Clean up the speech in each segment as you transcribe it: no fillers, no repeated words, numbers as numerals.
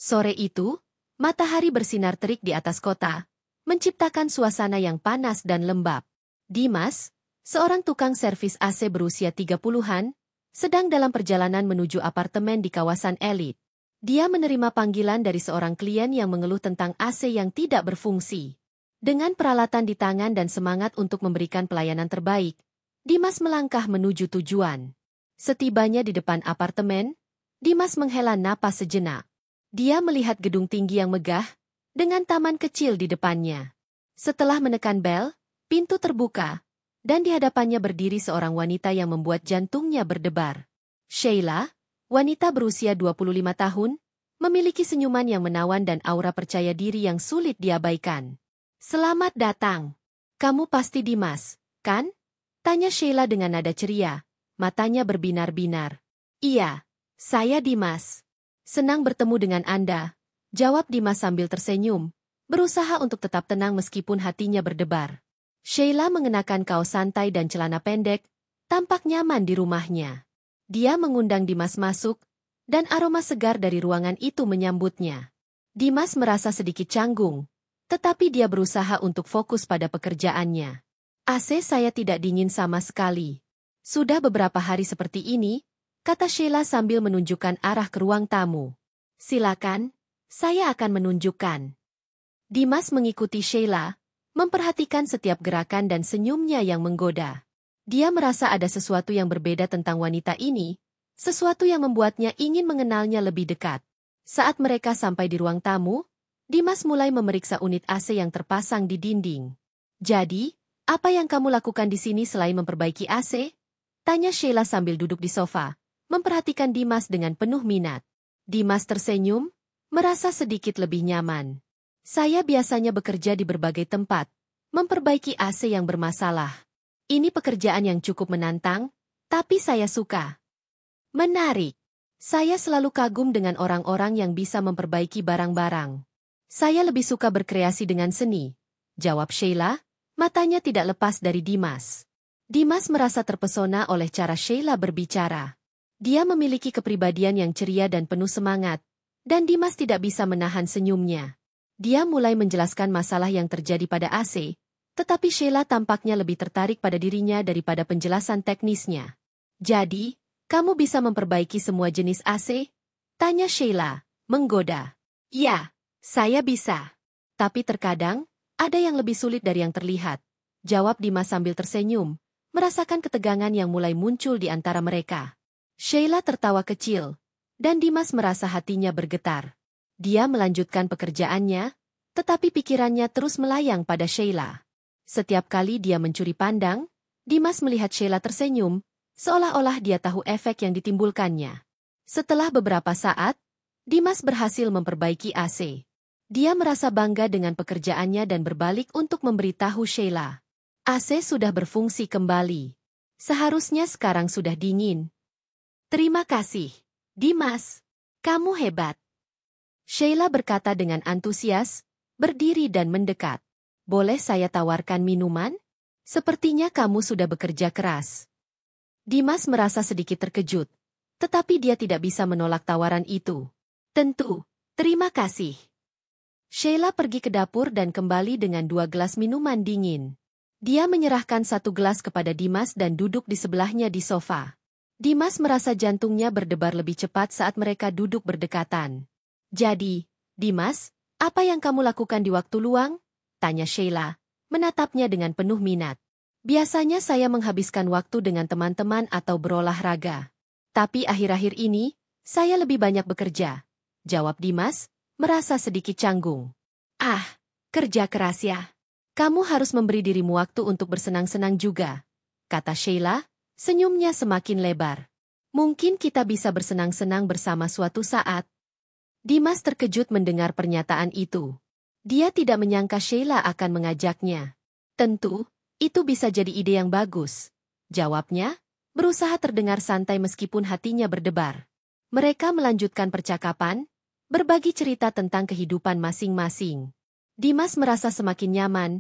Sore itu, matahari bersinar terik di atas kota, menciptakan suasana yang panas dan lembab. Dimas, seorang tukang servis AC berusia 30-an, sedang dalam perjalanan menuju apartemen di kawasan elit. Dia menerima panggilan dari seorang klien yang mengeluh tentang AC yang tidak berfungsi. Dengan peralatan di tangan dan semangat untuk memberikan pelayanan terbaik, Dimas melangkah menuju tujuan. Setibanya di depan apartemen, Dimas menghela napas sejenak. Dia melihat gedung tinggi yang megah, dengan taman kecil di depannya. Setelah menekan bel, pintu terbuka, dan di hadapannya berdiri seorang wanita yang membuat jantungnya berdebar. Sheila, wanita berusia 25 tahun, memiliki senyuman yang menawan dan aura percaya diri yang sulit diabaikan. "Selamat datang. Kamu pasti Dimas, kan?" tanya Sheila dengan nada ceria, matanya berbinar-binar. "Iya, saya Dimas. Senang bertemu dengan Anda," jawab Dimas sambil tersenyum, berusaha untuk tetap tenang meskipun hatinya berdebar. Sheila mengenakan kaos santai dan celana pendek, tampak nyaman di rumahnya. Dia mengundang Dimas masuk, dan aroma segar dari ruangan itu menyambutnya. Dimas merasa sedikit canggung, tetapi dia berusaha untuk fokus pada pekerjaannya. "AC saya tidak dingin sama sekali. Sudah beberapa hari seperti ini," kata Sheila sambil menunjukkan arah ke ruang tamu. "Silakan, saya akan menunjukkan." Dimas mengikuti Sheila, memperhatikan setiap gerakan dan senyumnya yang menggoda. Dia merasa ada sesuatu yang berbeda tentang wanita ini, sesuatu yang membuatnya ingin mengenalnya lebih dekat. Saat mereka sampai di ruang tamu, Dimas mulai memeriksa unit AC yang terpasang di dinding. "Jadi, apa yang kamu lakukan di sini selain memperbaiki AC?" tanya Sheila sambil duduk di sofa, memperhatikan Dimas dengan penuh minat. Dimas tersenyum, merasa sedikit lebih nyaman. "Saya biasanya bekerja di berbagai tempat, memperbaiki AC yang bermasalah. Ini pekerjaan yang cukup menantang, tapi saya suka." "Menarik. Saya selalu kagum dengan orang-orang yang bisa memperbaiki barang-barang. Saya lebih suka berkreasi dengan seni," jawab Sheila, matanya tidak lepas dari Dimas. Dimas merasa terpesona oleh cara Sheila berbicara. Dia memiliki kepribadian yang ceria dan penuh semangat, dan Dimas tidak bisa menahan senyumnya. Dia mulai menjelaskan masalah yang terjadi pada AC, tetapi Sheila tampaknya lebih tertarik pada dirinya daripada penjelasan teknisnya. "Jadi, kamu bisa memperbaiki semua jenis AC?" tanya Sheila, menggoda. "Ya, saya bisa. Tapi terkadang, ada yang lebih sulit dari yang terlihat," jawab Dimas sambil tersenyum, merasakan ketegangan yang mulai muncul di antara mereka. Sheila tertawa kecil, dan Dimas merasa hatinya bergetar. Dia melanjutkan pekerjaannya, tetapi pikirannya terus melayang pada Sheila. Setiap kali dia mencuri pandang, Dimas melihat Sheila tersenyum, seolah-olah dia tahu efek yang ditimbulkannya. Setelah beberapa saat, Dimas berhasil memperbaiki AC. Dia merasa bangga dengan pekerjaannya dan berbalik untuk memberitahu Sheila. "AC sudah berfungsi kembali. Seharusnya sekarang sudah dingin." "Terima kasih, Dimas. Kamu hebat." Sheila berkata dengan antusias, berdiri dan mendekat. "Boleh saya tawarkan minuman? Sepertinya kamu sudah bekerja keras." Dimas merasa sedikit terkejut, tetapi dia tidak bisa menolak tawaran itu. "Tentu, terima kasih." Sheila pergi ke dapur dan kembali dengan 2 gelas minuman dingin. Dia menyerahkan 1 gelas kepada Dimas dan duduk di sebelahnya di sofa. Dimas merasa jantungnya berdebar lebih cepat saat mereka duduk berdekatan. "Jadi, Dimas, apa yang kamu lakukan di waktu luang?" tanya Sheila, menatapnya dengan penuh minat. "Biasanya saya menghabiskan waktu dengan teman-teman atau berolahraga. Tapi akhir-akhir ini, saya lebih banyak bekerja," jawab Dimas, merasa sedikit canggung. "Ah, kerja keras ya. Kamu harus memberi dirimu waktu untuk bersenang-senang juga," kata Sheila, senyumnya semakin lebar. "Mungkin kita bisa bersenang-senang bersama suatu saat." Dimas terkejut mendengar pernyataan itu. Dia tidak menyangka Sheila akan mengajaknya. "Tentu, itu bisa jadi ide yang bagus," jawabnya, berusaha terdengar santai meskipun hatinya berdebar. Mereka melanjutkan percakapan, berbagi cerita tentang kehidupan masing-masing. Dimas merasa semakin nyaman,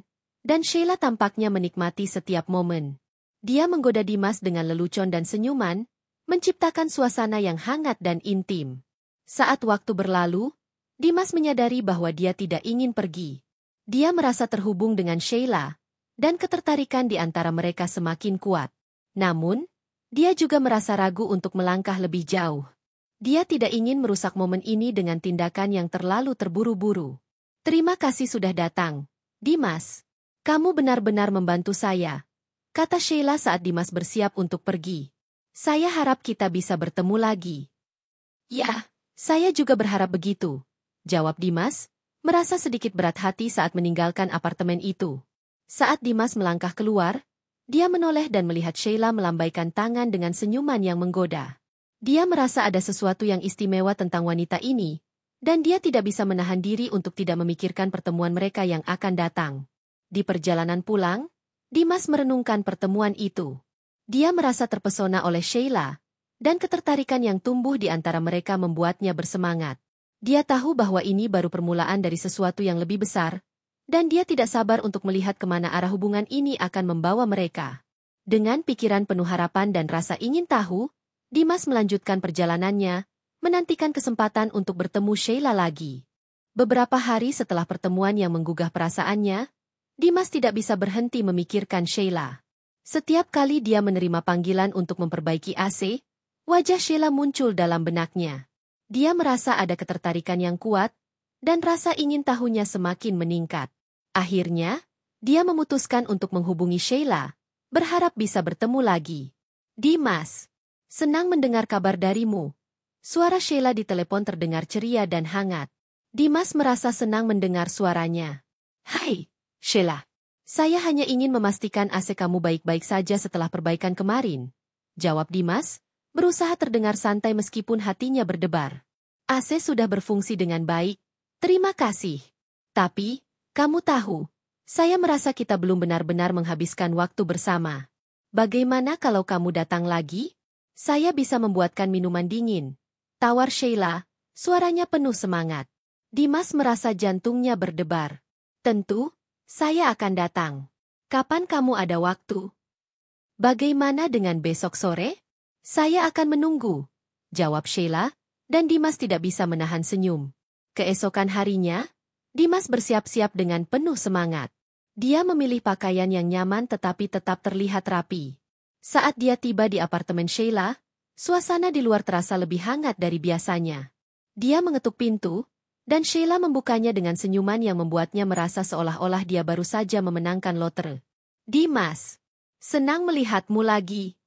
dan Sheila tampaknya menikmati setiap momen. Dia menggoda Dimas dengan lelucon dan senyuman, menciptakan suasana yang hangat dan intim. Saat waktu berlalu, Dimas menyadari bahwa dia tidak ingin pergi. Dia merasa terhubung dengan Sheila, dan ketertarikan di antara mereka semakin kuat. Namun, dia juga merasa ragu untuk melangkah lebih jauh. Dia tidak ingin merusak momen ini dengan tindakan yang terlalu terburu-buru. "Terima kasih sudah datang, Dimas. Kamu benar-benar membantu saya," kata Sheila saat Dimas bersiap untuk pergi. "Saya harap kita bisa bertemu lagi." "Ya, saya juga berharap begitu," jawab Dimas, merasa sedikit berat hati saat meninggalkan apartemen itu. Saat Dimas melangkah keluar, dia menoleh dan melihat Sheila melambaikan tangan dengan senyuman yang menggoda. Dia merasa ada sesuatu yang istimewa tentang wanita ini, dan dia tidak bisa menahan diri untuk tidak memikirkan pertemuan mereka yang akan datang. Di perjalanan pulang, Dimas merenungkan pertemuan itu. Dia merasa terpesona oleh Sheila, dan ketertarikan yang tumbuh di antara mereka membuatnya bersemangat. Dia tahu bahwa ini baru permulaan dari sesuatu yang lebih besar, dan dia tidak sabar untuk melihat kemana arah hubungan ini akan membawa mereka. Dengan pikiran penuh harapan dan rasa ingin tahu, Dimas melanjutkan perjalanannya, menantikan kesempatan untuk bertemu Sheila lagi. Beberapa hari setelah pertemuan yang menggugah perasaannya, Dimas tidak bisa berhenti memikirkan Sheila. Setiap kali dia menerima panggilan untuk memperbaiki AC, wajah Sheila muncul dalam benaknya. Dia merasa ada ketertarikan yang kuat, dan rasa ingin tahunya semakin meningkat. Akhirnya, dia memutuskan untuk menghubungi Sheila, berharap bisa bertemu lagi. "Dimas, senang mendengar kabar darimu." Suara Sheila di telepon terdengar ceria dan hangat. Dimas merasa senang mendengar suaranya. "Hai, Sheila. Saya hanya ingin memastikan AC kamu baik-baik saja setelah perbaikan kemarin," jawab Dimas, berusaha terdengar santai meskipun hatinya berdebar. "AC sudah berfungsi dengan baik, terima kasih. Tapi, kamu tahu, saya merasa kita belum benar-benar menghabiskan waktu bersama. Bagaimana kalau kamu datang lagi? Saya bisa membuatkan minuman dingin," tawar Sheila, suaranya penuh semangat. Dimas merasa jantungnya berdebar. "Tentu, saya akan datang. Kapan kamu ada waktu?" "Bagaimana dengan besok sore?" "Saya akan menunggu," jawab Sheila, dan Dimas tidak bisa menahan senyum. Keesokan harinya, Dimas bersiap-siap dengan penuh semangat. Dia memilih pakaian yang nyaman tetapi tetap terlihat rapi. Saat dia tiba di apartemen Sheila, suasana di luar terasa lebih hangat dari biasanya. Dia mengetuk pintu, dan Sheila membukanya dengan senyuman yang membuatnya merasa seolah-olah dia baru saja memenangkan lotre. "Dimas, senang melihatmu lagi,"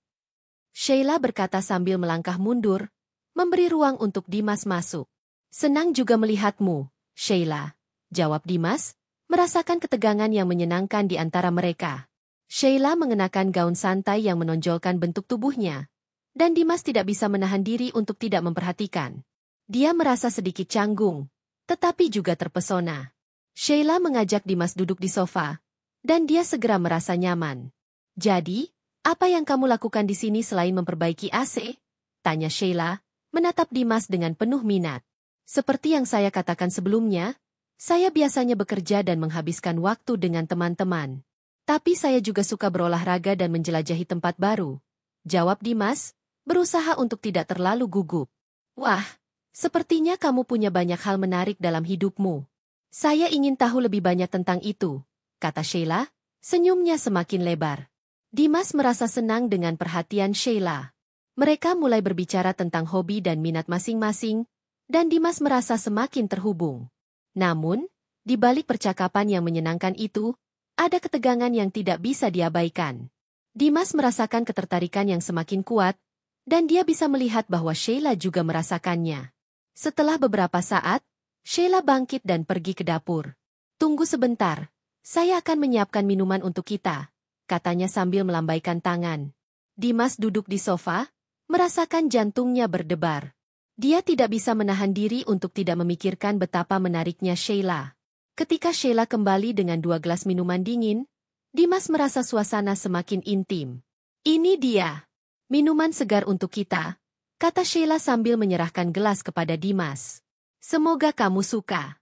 Sheila berkata sambil melangkah mundur, memberi ruang untuk Dimas masuk. "Senang juga melihatmu, Sheila," jawab Dimas, merasakan ketegangan yang menyenangkan di antara mereka. Sheila mengenakan gaun santai yang menonjolkan bentuk tubuhnya, dan Dimas tidak bisa menahan diri untuk tidak memperhatikan. Dia merasa sedikit canggung, tetapi juga terpesona. Sheila mengajak Dimas duduk di sofa, dan dia segera merasa nyaman. "Jadi, apa yang kamu lakukan di sini selain memperbaiki AC?" tanya Sheila, menatap Dimas dengan penuh minat. "Seperti yang saya katakan sebelumnya, saya biasanya bekerja dan menghabiskan waktu dengan teman-teman. Tapi saya juga suka berolahraga dan menjelajahi tempat baru," jawab Dimas, berusaha untuk tidak terlalu gugup. "Wah, sepertinya kamu punya banyak hal menarik dalam hidupmu. Saya ingin tahu lebih banyak tentang itu," kata Sheila, senyumnya semakin lebar. Dimas merasa senang dengan perhatian Sheila. Mereka mulai berbicara tentang hobi dan minat masing-masing, dan Dimas merasa semakin terhubung. Namun, di balik percakapan yang menyenangkan itu, ada ketegangan yang tidak bisa diabaikan. Dimas merasakan ketertarikan yang semakin kuat, dan dia bisa melihat bahwa Sheila juga merasakannya. Setelah beberapa saat, Sheila bangkit dan pergi ke dapur. "Tunggu sebentar, saya akan menyiapkan minuman untuk kita," katanya sambil melambaikan tangan. Dimas duduk di sofa, merasakan jantungnya berdebar. Dia tidak bisa menahan diri untuk tidak memikirkan betapa menariknya Sheila. Ketika Sheila kembali dengan 2 gelas minuman dingin, Dimas merasa suasana semakin intim. "Ini dia, minuman segar untuk kita," kata Sheila sambil menyerahkan gelas kepada Dimas. "Semoga kamu suka."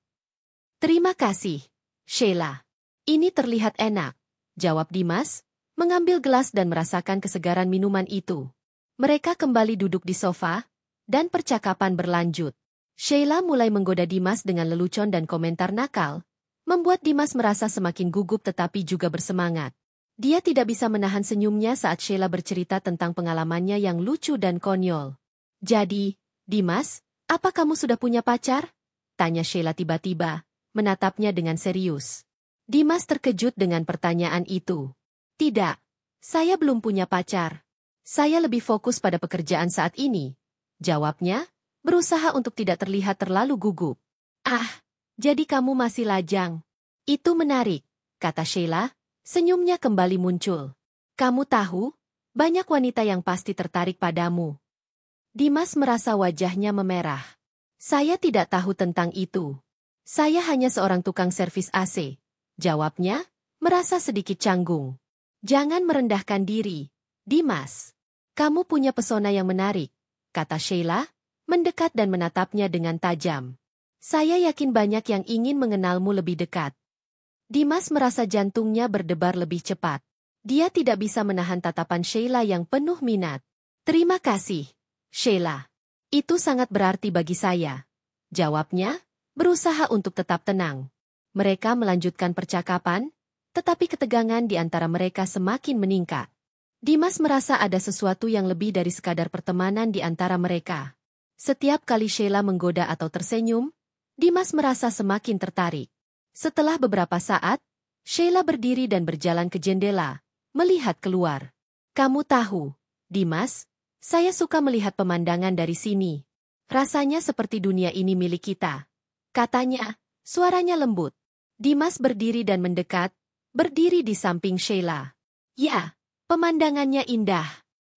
"Terima kasih, Sheila. Ini terlihat enak," jawab Dimas, mengambil gelas dan merasakan kesegaran minuman itu. Mereka kembali duduk di sofa, dan percakapan berlanjut. Sheila mulai menggoda Dimas dengan lelucon dan komentar nakal, membuat Dimas merasa semakin gugup tetapi juga bersemangat. Dia tidak bisa menahan senyumnya saat Sheila bercerita tentang pengalamannya yang lucu dan konyol. "Jadi, Dimas, apa kamu sudah punya pacar?" tanya Sheila tiba-tiba, menatapnya dengan serius. Dimas terkejut dengan pertanyaan itu. "Tidak, saya belum punya pacar. Saya lebih fokus pada pekerjaan saat ini," jawabnya, berusaha untuk tidak terlihat terlalu gugup. "Ah, jadi kamu masih lajang. Itu menarik," kata Sheila, senyumnya kembali muncul. "Kamu tahu, banyak wanita yang pasti tertarik padamu." Dimas merasa wajahnya memerah. "Saya tidak tahu tentang itu. Saya hanya seorang tukang servis AC," jawabnya, merasa sedikit canggung. "Jangan merendahkan diri, Dimas. Kamu punya pesona yang menarik," kata Sheila, mendekat dan menatapnya dengan tajam. "Saya yakin banyak yang ingin mengenalmu lebih dekat." Dimas merasa jantungnya berdebar lebih cepat. Dia tidak bisa menahan tatapan Sheila yang penuh minat. "Terima kasih, Sheila. Itu sangat berarti bagi saya," jawabnya, berusaha untuk tetap tenang. Mereka melanjutkan percakapan, tetapi ketegangan di antara mereka semakin meningkat. Dimas merasa ada sesuatu yang lebih dari sekadar pertemanan di antara mereka. Setiap kali Sheila menggoda atau tersenyum, Dimas merasa semakin tertarik. Setelah beberapa saat, Sheila berdiri dan berjalan ke jendela, melihat keluar. "Kamu tahu, Dimas, saya suka melihat pemandangan dari sini. Rasanya seperti dunia ini milik kita," katanya, suaranya lembut. Dimas berdiri dan mendekat, berdiri di samping Sheila. "Ya, pemandangannya indah.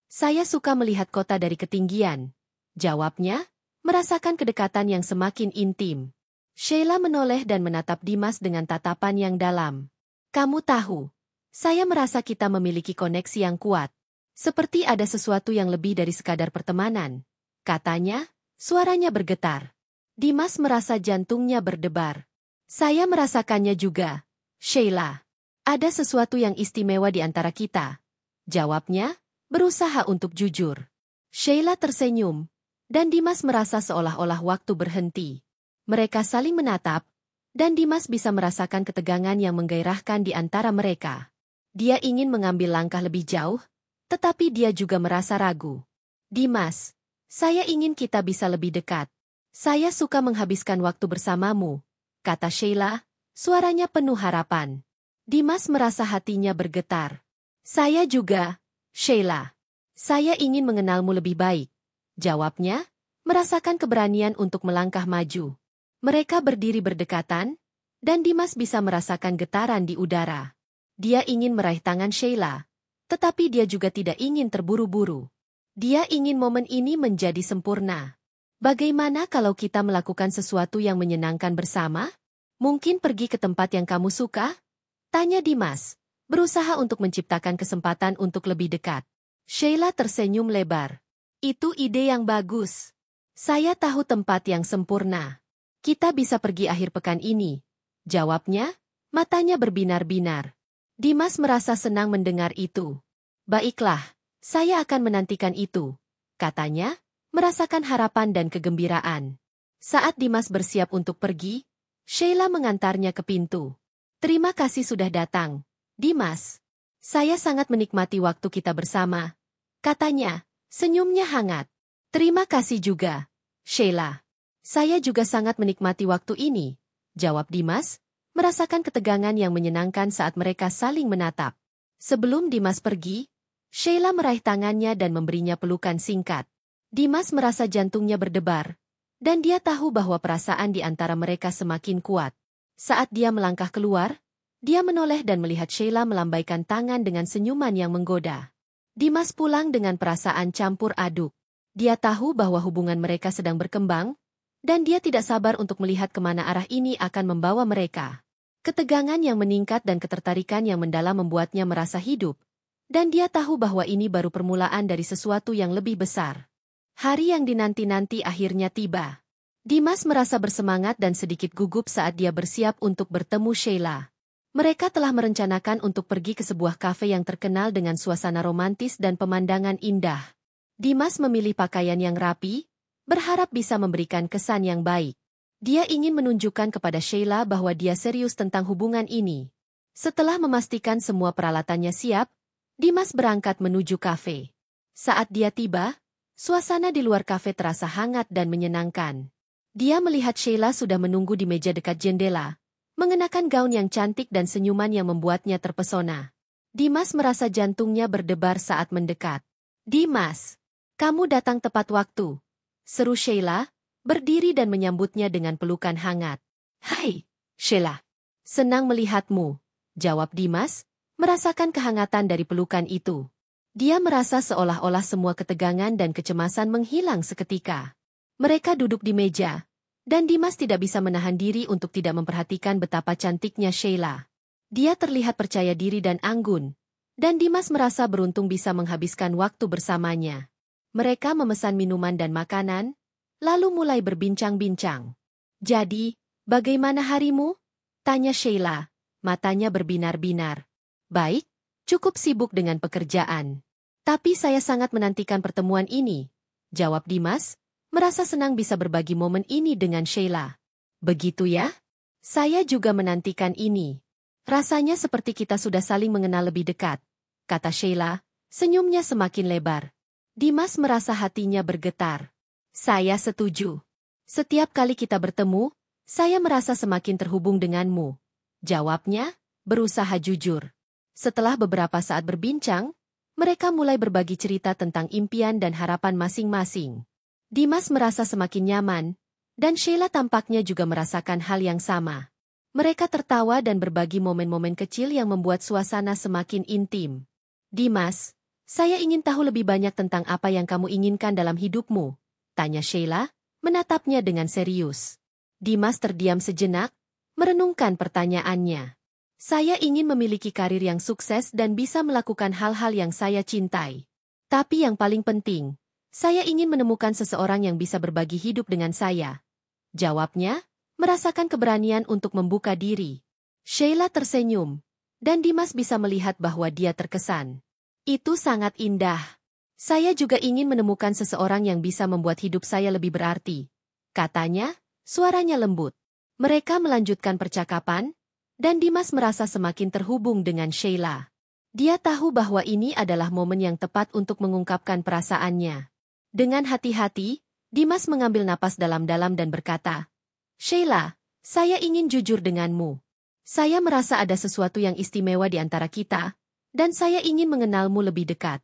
Saya suka melihat kota dari ketinggian," jawabnya, merasakan kedekatan yang semakin intim. Sheila menoleh dan menatap Dimas dengan tatapan yang dalam. "Kamu tahu, saya merasa kita memiliki koneksi yang kuat. Seperti ada sesuatu yang lebih dari sekadar pertemanan," katanya, suaranya bergetar. Dimas merasa jantungnya berdebar. "Saya merasakannya juga, Sheila. Ada sesuatu yang istimewa di antara kita," jawabnya, berusaha untuk jujur. Sheila tersenyum, dan Dimas merasa seolah-olah waktu berhenti. Mereka saling menatap, dan Dimas bisa merasakan ketegangan yang menggairahkan di antara mereka. Dia ingin mengambil langkah lebih jauh, tetapi dia juga merasa ragu. "Dimas, saya ingin kita bisa lebih dekat. Saya suka menghabiskan waktu bersamamu," kata Sheila, suaranya penuh harapan. Dimas merasa hatinya bergetar. "Saya juga, Sheila. Saya ingin mengenalmu lebih baik," jawabnya, merasakan keberanian untuk melangkah maju. Mereka berdiri berdekatan, dan Dimas bisa merasakan getaran di udara. Dia ingin meraih tangan Sheila, tetapi dia juga tidak ingin terburu-buru. Dia ingin momen ini menjadi sempurna. "Bagaimana kalau kita melakukan sesuatu yang menyenangkan bersama? Mungkin pergi ke tempat yang kamu suka?" tanya Dimas, berusaha untuk menciptakan kesempatan untuk lebih dekat. Sheila tersenyum lebar. "Itu ide yang bagus. Saya tahu tempat yang sempurna. Kita bisa pergi akhir pekan ini," jawabnya, matanya berbinar-binar. Dimas merasa senang mendengar itu. "Baiklah, saya akan menantikan itu," katanya, merasakan harapan dan kegembiraan. Saat Dimas bersiap untuk pergi, Sheila mengantarnya ke pintu. "Terima kasih sudah datang, Dimas. Saya sangat menikmati waktu kita bersama," katanya, senyumnya hangat. "Terima kasih juga, Sheila. Saya juga sangat menikmati waktu ini," jawab Dimas, merasakan ketegangan yang menyenangkan saat mereka saling menatap. Sebelum Dimas pergi, Sheila meraih tangannya dan memberinya pelukan singkat. Dimas merasa jantungnya berdebar, dan dia tahu bahwa perasaan di antara mereka semakin kuat. Saat dia melangkah keluar, dia menoleh dan melihat Sheila melambaikan tangan dengan senyuman yang menggoda. Dimas pulang dengan perasaan campur aduk. Dia tahu bahwa hubungan mereka sedang berkembang, dan dia tidak sabar untuk melihat kemana arah ini akan membawa mereka. Ketegangan yang meningkat dan ketertarikan yang mendalam membuatnya merasa hidup, dan dia tahu bahwa ini baru permulaan dari sesuatu yang lebih besar. Hari yang dinanti-nanti akhirnya tiba. Dimas merasa bersemangat dan sedikit gugup saat dia bersiap untuk bertemu Sheila. Mereka telah merencanakan untuk pergi ke sebuah kafe yang terkenal dengan suasana romantis dan pemandangan indah. Dimas memilih pakaian yang rapi, berharap bisa memberikan kesan yang baik. Dia ingin menunjukkan kepada Sheila bahwa dia serius tentang hubungan ini. Setelah memastikan semua peralatannya siap, Dimas berangkat menuju kafe. Saat dia tiba, suasana di luar kafe terasa hangat dan menyenangkan. Dia melihat Sheila sudah menunggu di meja dekat jendela, mengenakan gaun yang cantik dan senyuman yang membuatnya terpesona. Dimas merasa jantungnya berdebar saat mendekat. "Dimas, kamu datang tepat waktu," seru Sheila, berdiri dan menyambutnya dengan pelukan hangat. "Hai, Sheila. Senang melihatmu," jawab Dimas, merasakan kehangatan dari pelukan itu. Dia merasa seolah-olah semua ketegangan dan kecemasan menghilang seketika. Mereka duduk di meja, dan Dimas tidak bisa menahan diri untuk tidak memperhatikan betapa cantiknya Sheila. Dia terlihat percaya diri dan anggun, dan Dimas merasa beruntung bisa menghabiskan waktu bersamanya. Mereka memesan minuman dan makanan, lalu mulai berbincang-bincang. "Jadi, bagaimana harimu?" tanya Sheila, matanya berbinar-binar. "Baik, cukup sibuk dengan pekerjaan. Tapi saya sangat menantikan pertemuan ini," jawab Dimas, merasa senang bisa berbagi momen ini dengan Sheila. "Begitu ya? Saya juga menantikan ini. Rasanya seperti kita sudah saling mengenal lebih dekat," kata Sheila, senyumnya semakin lebar. Dimas merasa hatinya bergetar. "Saya setuju. Setiap kali kita bertemu, saya merasa semakin terhubung denganmu," jawabnya, berusaha jujur. Setelah beberapa saat berbincang, mereka mulai berbagi cerita tentang impian dan harapan masing-masing. Dimas merasa semakin nyaman, dan Sheila tampaknya juga merasakan hal yang sama. Mereka tertawa dan berbagi momen-momen kecil yang membuat suasana semakin intim. "Dimas, saya ingin tahu lebih banyak tentang apa yang kamu inginkan dalam hidupmu," tanya Sheila, menatapnya dengan serius. Dimas terdiam sejenak, merenungkan pertanyaannya. "Saya ingin memiliki karir yang sukses dan bisa melakukan hal-hal yang saya cintai. Tapi yang paling penting, saya ingin menemukan seseorang yang bisa berbagi hidup dengan saya," jawabnya, merasakan keberanian untuk membuka diri. Sheila tersenyum, dan Dimas bisa melihat bahwa dia terkesan. "Itu sangat indah. Saya juga ingin menemukan seseorang yang bisa membuat hidup saya lebih berarti," katanya, suaranya lembut. Mereka melanjutkan percakapan, dan Dimas merasa semakin terhubung dengan Sheila. Dia tahu bahwa ini adalah momen yang tepat untuk mengungkapkan perasaannya. Dengan hati-hati, Dimas mengambil napas dalam-dalam dan berkata, "Sheila, saya ingin jujur denganmu. Saya merasa ada sesuatu yang istimewa di antara kita, dan saya ingin mengenalmu lebih dekat."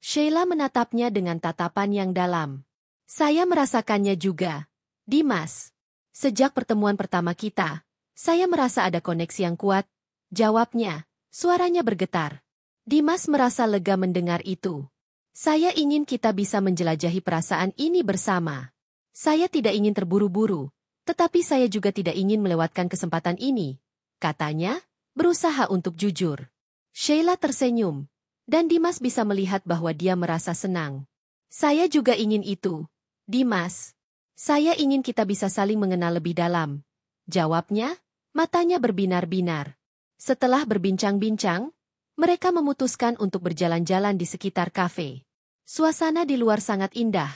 Sheila menatapnya dengan tatapan yang dalam. "Saya merasakannya juga, Dimas. Sejak pertemuan pertama kita, saya merasa ada koneksi yang kuat," jawabnya, suaranya bergetar. Dimas merasa lega mendengar itu. "Saya ingin kita bisa menjelajahi perasaan ini bersama. Saya tidak ingin terburu-buru, tetapi saya juga tidak ingin melewatkan kesempatan ini," katanya, berusaha untuk jujur. Sheila tersenyum, dan Dimas bisa melihat bahwa dia merasa senang. "Saya juga ingin itu, Dimas. Saya ingin kita bisa saling mengenal lebih dalam," jawabnya, matanya berbinar-binar. Setelah berbincang-bincang, mereka memutuskan untuk berjalan-jalan di sekitar kafe. Suasana di luar sangat indah,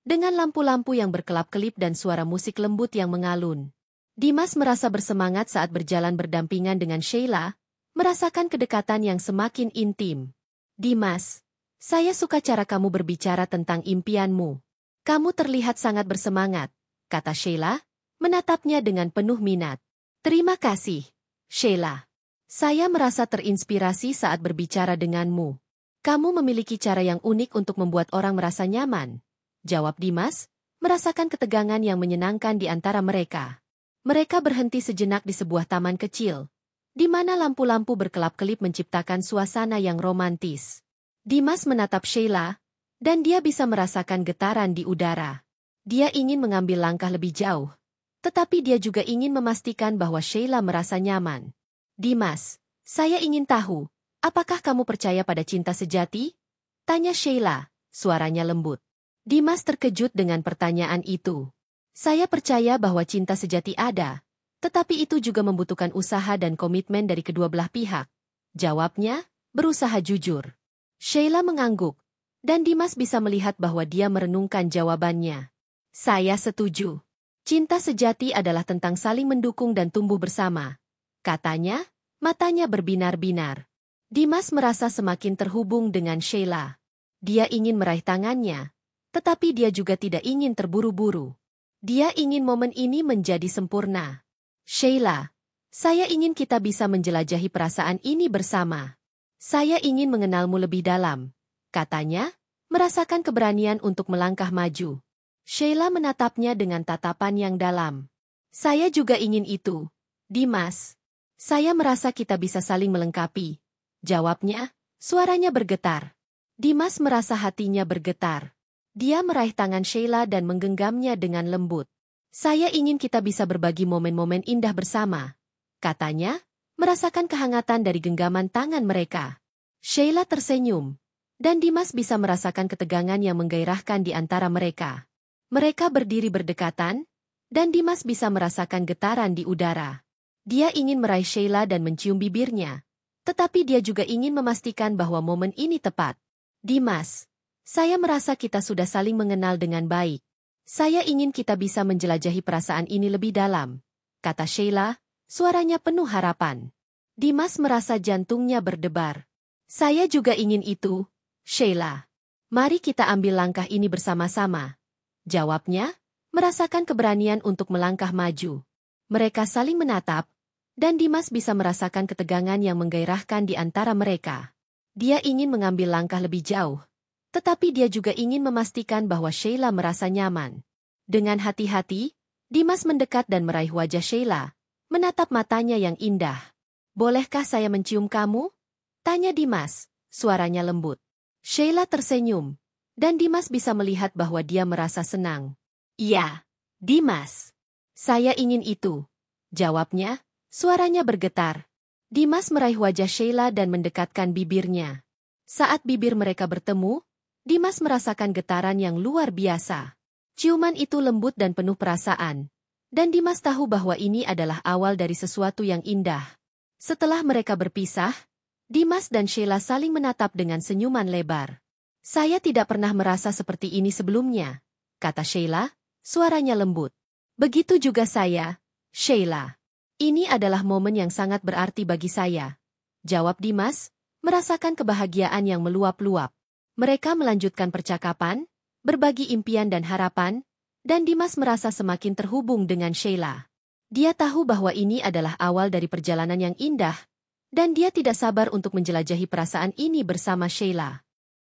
dengan lampu-lampu yang berkelap-kelip dan suara musik lembut yang mengalun. Dimas merasa bersemangat saat berjalan berdampingan dengan Sheila, merasakan kedekatan yang semakin intim. "Dimas, saya suka cara kamu berbicara tentang impianmu. Kamu terlihat sangat bersemangat," kata Sheila, menatapnya dengan penuh minat. "Terima kasih, Sheila. Saya merasa terinspirasi saat berbicara denganmu. Kamu memiliki cara yang unik untuk membuat orang merasa nyaman," jawab Dimas, merasakan ketegangan yang menyenangkan di antara mereka. Mereka berhenti sejenak di sebuah taman kecil, di mana lampu-lampu berkelap-kelip menciptakan suasana yang romantis. Dimas menatap Sheila, dan dia bisa merasakan getaran di udara. Dia ingin mengambil langkah lebih jauh, tetapi dia juga ingin memastikan bahwa Sheila merasa nyaman. "Dimas, saya ingin tahu, apakah kamu percaya pada cinta sejati?" tanya Sheila, suaranya lembut. Dimas terkejut dengan pertanyaan itu. "Saya percaya bahwa cinta sejati ada, tetapi itu juga membutuhkan usaha dan komitmen dari kedua belah pihak," jawabnya, berusaha jujur. Sheila mengangguk, dan Dimas bisa melihat bahwa dia merenungkan jawabannya. Saya setuju. Cinta sejati adalah tentang saling mendukung dan tumbuh bersama. Katanya, matanya berbinar-binar. Dimas merasa semakin terhubung dengan Sheila. Dia ingin meraih tangannya, tetapi dia juga tidak ingin terburu-buru. Dia ingin momen ini menjadi sempurna. Sheila, saya ingin kita bisa menjelajahi perasaan ini bersama. Saya ingin mengenalmu lebih dalam, katanya, merasakan keberanian untuk melangkah maju. Sheila menatapnya dengan tatapan yang dalam. Saya juga ingin itu, Dimas. Saya merasa kita bisa saling melengkapi. Jawabnya, suaranya bergetar. Dimas merasa hatinya bergetar. Dia meraih tangan Sheila dan menggenggamnya dengan lembut. Saya ingin kita bisa berbagi momen-momen indah bersama, katanya, merasakan kehangatan dari genggaman tangan mereka. Sheila tersenyum, dan Dimas bisa merasakan ketegangan yang menggairahkan di antara mereka. Mereka berdiri berdekatan, dan Dimas bisa merasakan getaran di udara. Dia ingin meraih Sheila dan mencium bibirnya, tetapi dia juga ingin memastikan bahwa momen ini tepat. Dimas, saya merasa kita sudah saling mengenal dengan baik. Saya ingin kita bisa menjelajahi perasaan ini lebih dalam, kata Sheila, suaranya penuh harapan. Dimas merasa jantungnya berdebar. Saya juga ingin itu, Sheila. Mari kita ambil langkah ini bersama-sama. Jawabnya, merasakan keberanian untuk melangkah maju. Mereka saling menatap, dan Dimas bisa merasakan ketegangan yang menggairahkan di antara mereka. Dia ingin mengambil langkah lebih jauh, tetapi dia juga ingin memastikan bahwa Sheila merasa nyaman. Dengan hati-hati, Dimas mendekat dan meraih wajah Sheila, menatap matanya yang indah. Bolehkah saya mencium kamu? Tanya Dimas, suaranya lembut. Sheila tersenyum, dan Dimas bisa melihat bahwa dia merasa senang. Iya, Dimas. Saya ingin itu. Jawabnya, suaranya bergetar. Dimas meraih wajah Sheila dan mendekatkan bibirnya. Saat bibir mereka bertemu, Dimas merasakan getaran yang luar biasa. Ciuman itu lembut dan penuh perasaan. Dan Dimas tahu bahwa ini adalah awal dari sesuatu yang indah. Setelah mereka berpisah, Dimas dan Sheila saling menatap dengan senyuman lebar. Saya tidak pernah merasa seperti ini sebelumnya, kata Sheila, suaranya lembut. Begitu juga saya, Sheila. Ini adalah momen yang sangat berarti bagi saya, jawab Dimas, merasakan kebahagiaan yang meluap-luap. Mereka melanjutkan percakapan, berbagi impian dan harapan, dan Dimas merasa semakin terhubung dengan Sheila. Dia tahu bahwa ini adalah awal dari perjalanan yang indah, dan dia tidak sabar untuk menjelajahi perasaan ini bersama Sheila.